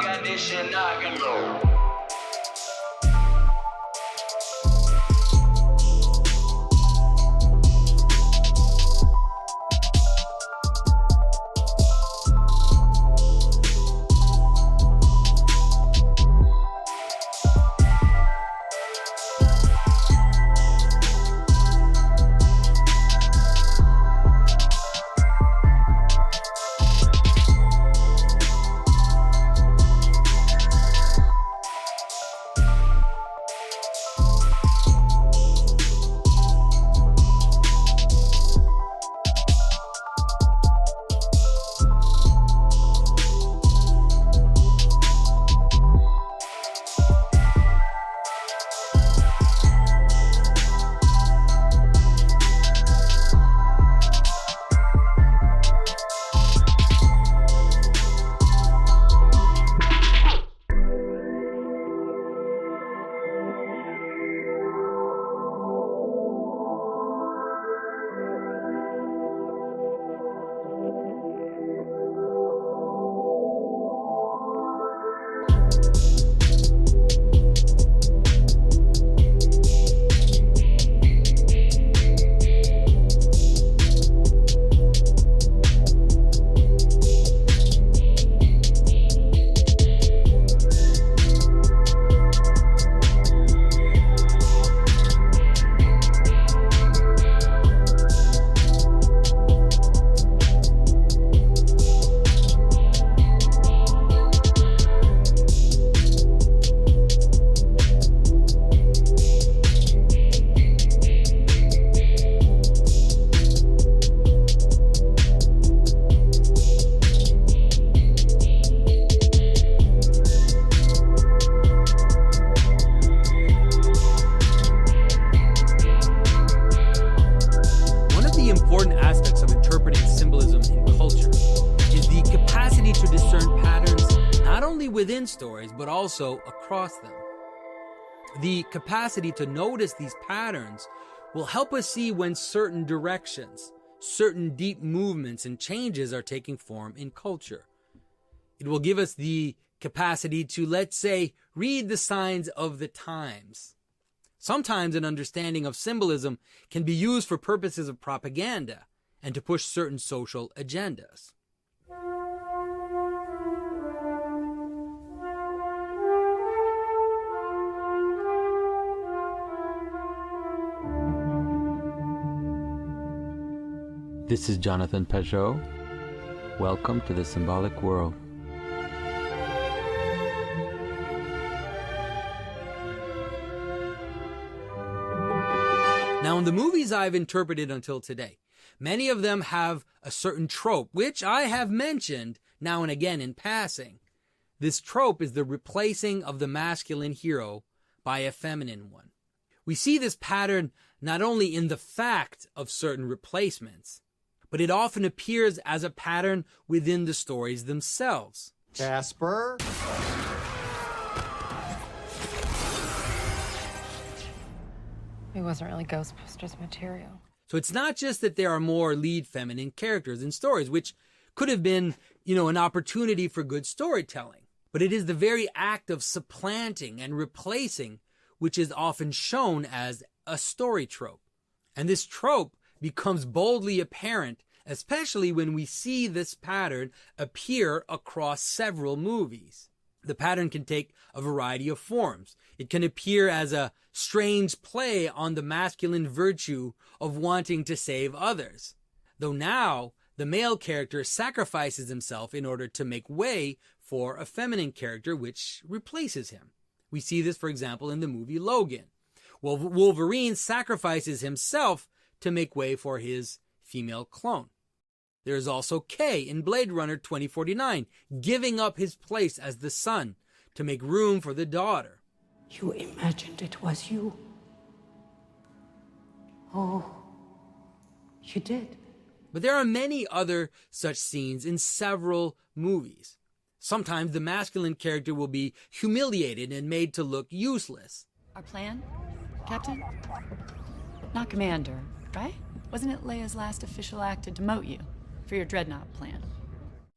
got this shit knocking low. Within stories, but also across them. The capacity to notice these patterns will help us see when certain directions, certain deep movements and changes are taking form in culture. It will give us the capacity to, let's say, read the signs of the times. Sometimes an understanding of symbolism can be used for purposes of propaganda and to push certain social agendas. This is Jonathan Pajot. Welcome to the Symbolic World. Now, in the movies I've interpreted until today, many of them have a certain trope, which I have mentioned now and again in passing. This trope is the replacing of the masculine hero by a feminine one. We see this pattern not only in the fact of certain replacements, but it often appears as a pattern within the stories themselves. Jasper? He wasn't really Ghostbusters material. So it's not just that there are more lead feminine characters in stories, which could have been, an opportunity for good storytelling. But it is the very act of supplanting and replacing which is often shown as a story trope. And this trope becomes boldly apparent, especially when we see this pattern appear across several movies. The pattern can take a variety of forms. It can appear as a strange play on the masculine virtue of wanting to save others. Though now, the male character sacrifices himself in order to make way for a feminine character which replaces him. We see this, for example, in the movie Logan. Wolverine sacrifices himself to make way for his female clone. There is also Kay in Blade Runner 2049, giving up his place as the son to make room for the daughter. You imagined it was you. Oh, you did. But there are many other such scenes in several movies. Sometimes the masculine character will be humiliated and made to look useless. Our plan, Captain? Not Commander, right? Wasn't it Leia's last official act to demote you for your dreadnought plan?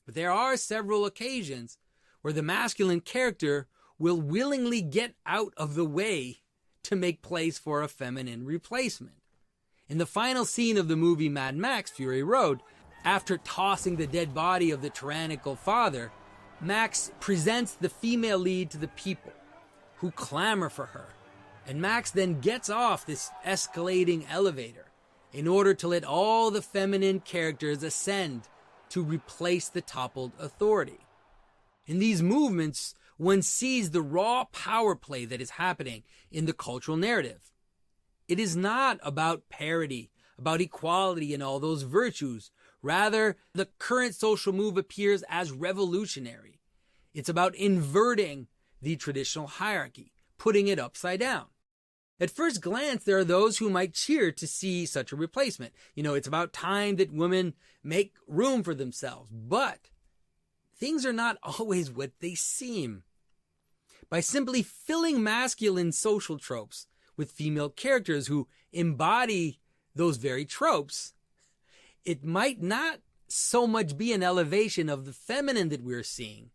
But there are several occasions where the masculine character will willingly get out of the way to make place for a feminine replacement. In the final scene of the movie Mad Max: Fury Road, after tossing the dead body of the tyrannical father, Max presents the female lead to the people, who clamor for her. And Max then gets off this escalating elevator in order to let all the feminine characters ascend to replace the toppled authority. In these movements, one sees the raw power play that is happening in the cultural narrative. It is not about parity, about equality and all those virtues. Rather, the current social move appears as revolutionary. It's about inverting the traditional hierarchy, putting it upside down. At first glance, there are those who might cheer to see such a replacement. It's about time that women make room for themselves. But things are not always what they seem. By simply filling masculine social tropes with female characters who embody those very tropes, it might not so much be an elevation of the feminine that we're seeing,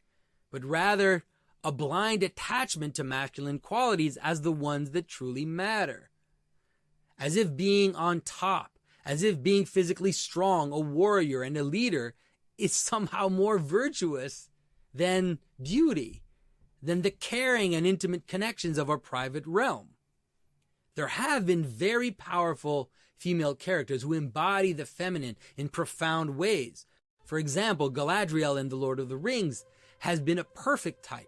but rather a blind attachment to masculine qualities as the ones that truly matter. As if being on top, as if being physically strong, a warrior and a leader is somehow more virtuous than beauty, than the caring and intimate connections of our private realm. There have been very powerful female characters who embody the feminine in profound ways. For example, Galadriel in The Lord of the Rings has been a perfect type.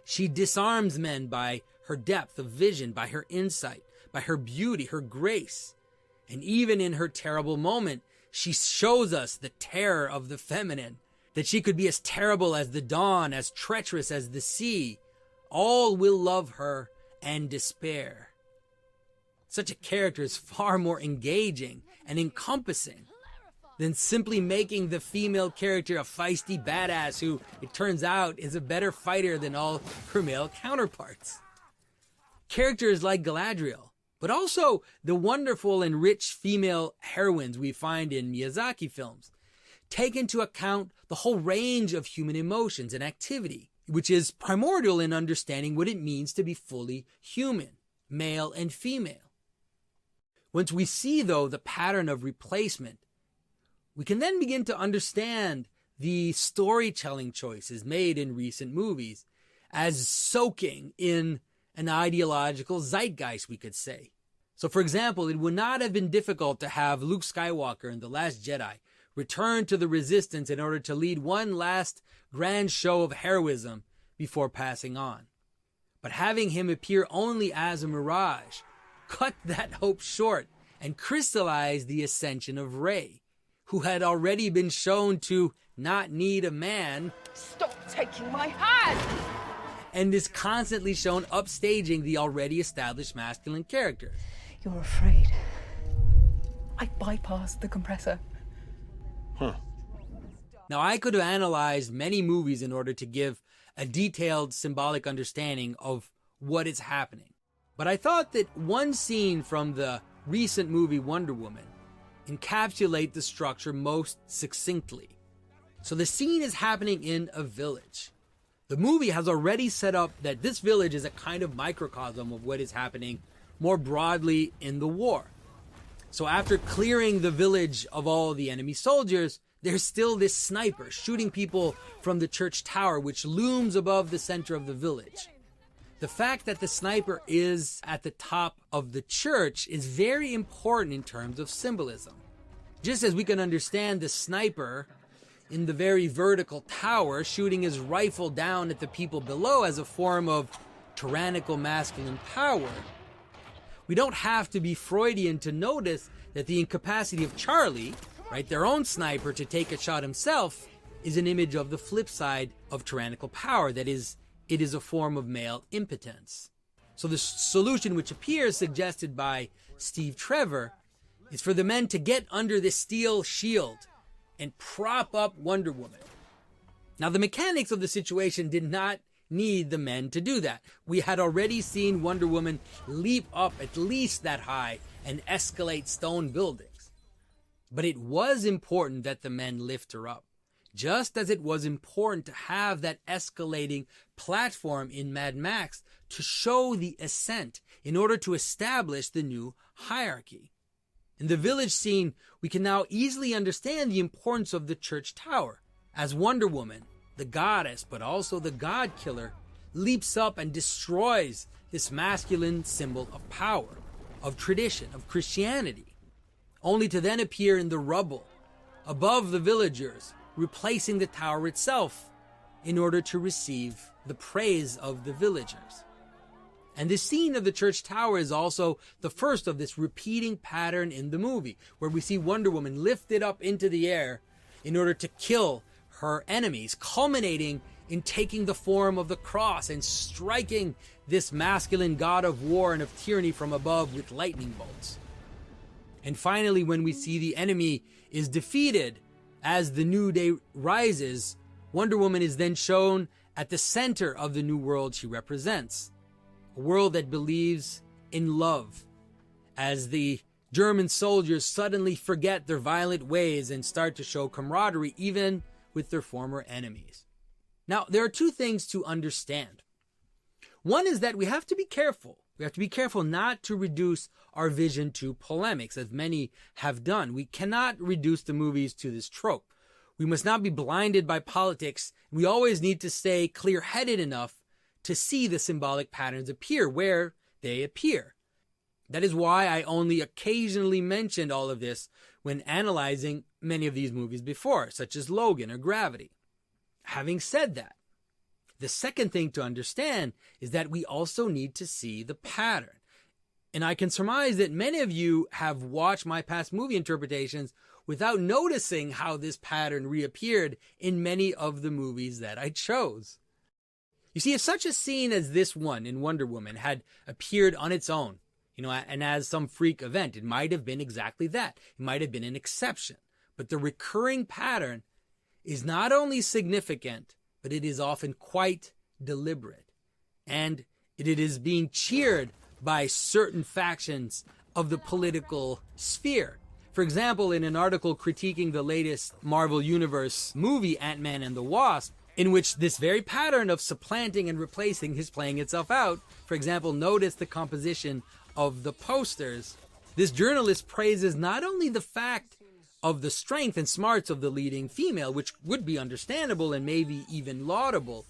She disarms men by her depth of vision, by her insight, by her beauty, her grace. And even in her terrible moment, she shows us the terror of the feminine, that she could be as terrible as the dawn, as treacherous as the sea. All will love her and despair. Such a character is far more engaging and encompassing than simply making the female character a feisty badass who, it turns out, is a better fighter than all her male counterparts. Characters like Galadriel, but also the wonderful and rich female heroines we find in Miyazaki films, take into account the whole range of human emotions and activity, which is primordial in understanding what it means to be fully human, male and female. Once we see, though, the pattern of replacement, we can then begin to understand the storytelling choices made in recent movies as soaking in an ideological zeitgeist, we could say. So, for example, it would not have been difficult to have Luke Skywalker in The Last Jedi return to the Resistance in order to lead one last grand show of heroism before passing on. But having him appear only as a mirage cut that hope short and crystallized the ascension of Rey, who had already been shown to not need a man. Stop taking my hand! And is constantly shown upstaging the already established masculine character. You're afraid. I bypassed the compressor. Now, I could have analyzed many movies in order to give a detailed symbolic understanding of what is happening. But I thought that one scene from the recent movie Wonder Woman encapsulate the structure most succinctly. So the scene is happening in a village. The movie has already set up that this village is a kind of microcosm of what is happening more broadly in the war. So after clearing the village of all the enemy soldiers, there's still this sniper shooting people from the church tower, which looms above the center of the village. The fact that the sniper is at the top of the church is very important in terms of symbolism. Just as we can understand the sniper in the very vertical tower shooting his rifle down at the people below as a form of tyrannical masculine power, we don't have to be Freudian to notice that the incapacity of Charlie, right, their own sniper, to take a shot himself, is an image of the flip side of tyrannical power. That is, it is a form of male impotence. So the solution which appears suggested by Steve Trevor is for the men to get under this steel shield and prop up Wonder Woman. Now, the mechanics of the situation did not need the men to do that. We had already seen Wonder Woman leap up at least that high and escalate stone buildings. But it was important that the men lift her up, just as it was important to have that escalating platform in Mad Max to show the ascent in order to establish the new hierarchy. In the village scene, we can now easily understand the importance of the church tower, as Wonder Woman, the goddess but also the god killer, leaps up and destroys this masculine symbol of power, of tradition, of Christianity, only to then appear in the rubble above the villagers, replacing the tower itself in order to receive the praise of the villagers. And the scene of the church tower is also the first of this repeating pattern in the movie, where we see Wonder Woman lifted up into the air in order to kill her enemies, culminating in taking the form of the cross and striking this masculine god of war and of tyranny from above with lightning bolts. And finally, when we see the enemy is defeated as the new day rises, Wonder Woman is then shown at the center of the new world she represents. A world that believes in love, as the German soldiers suddenly forget their violent ways and start to show camaraderie even with their former enemies. Now, there are two things to understand. One is that we have to be careful. We have to be careful not to reduce our vision to polemics, as many have done. We cannot reduce the movies to this trope. We must not be blinded by politics. We always need to stay clear-headed enough to see the symbolic patterns appear where they appear. That is why I only occasionally mentioned all of this when analyzing many of these movies before, such as Logan or Gravity. Having said that, the second thing to understand is that we also need to see the pattern. And I can surmise that many of you have watched my past movie interpretations without noticing how this pattern reappeared in many of the movies that I chose. You see, if such a scene as this one in Wonder Woman had appeared on its own, and as some freak event, it might have been exactly that. It might have been an exception. But the recurring pattern is not only significant, but it is often quite deliberate. And it is being cheered by certain factions of the political sphere. For example, in an article critiquing the latest Marvel Universe movie, Ant-Man and the Wasp, in which this very pattern of supplanting and replacing is playing itself out. For example, notice the composition of the posters. This journalist praises not only the fact of the strength and smarts of the leading female, which would be understandable and maybe even laudable,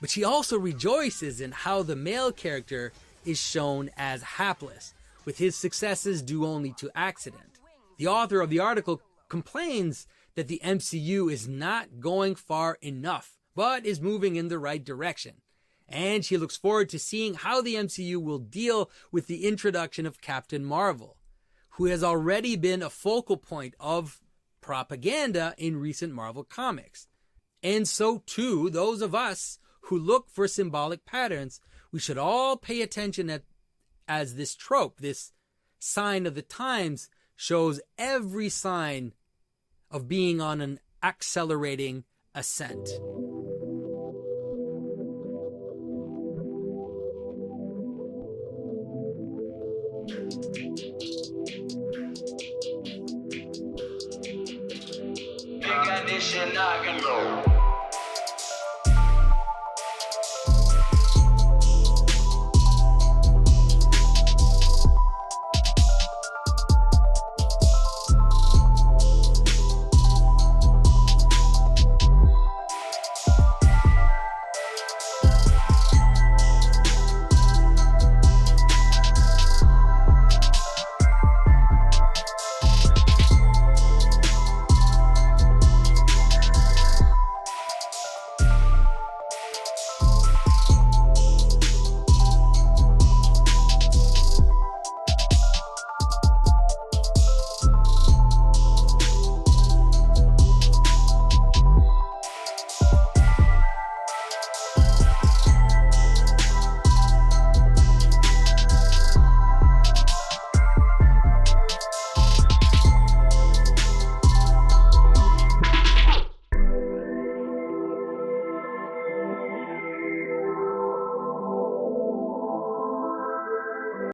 but she also rejoices in how the male character is shown as hapless, with his successes due only to accident. The author of the article complains that the MCU is not going far enough, but is moving in the right direction. And she looks forward to seeing how the MCU will deal with the introduction of Captain Marvel, who has already been a focal point of propaganda in recent Marvel comics. And so too, those of us who look for symbolic patterns, we should all pay attention as this trope, this sign of the times, shows every sign of being on an accelerating ascent. Big addition, I can go.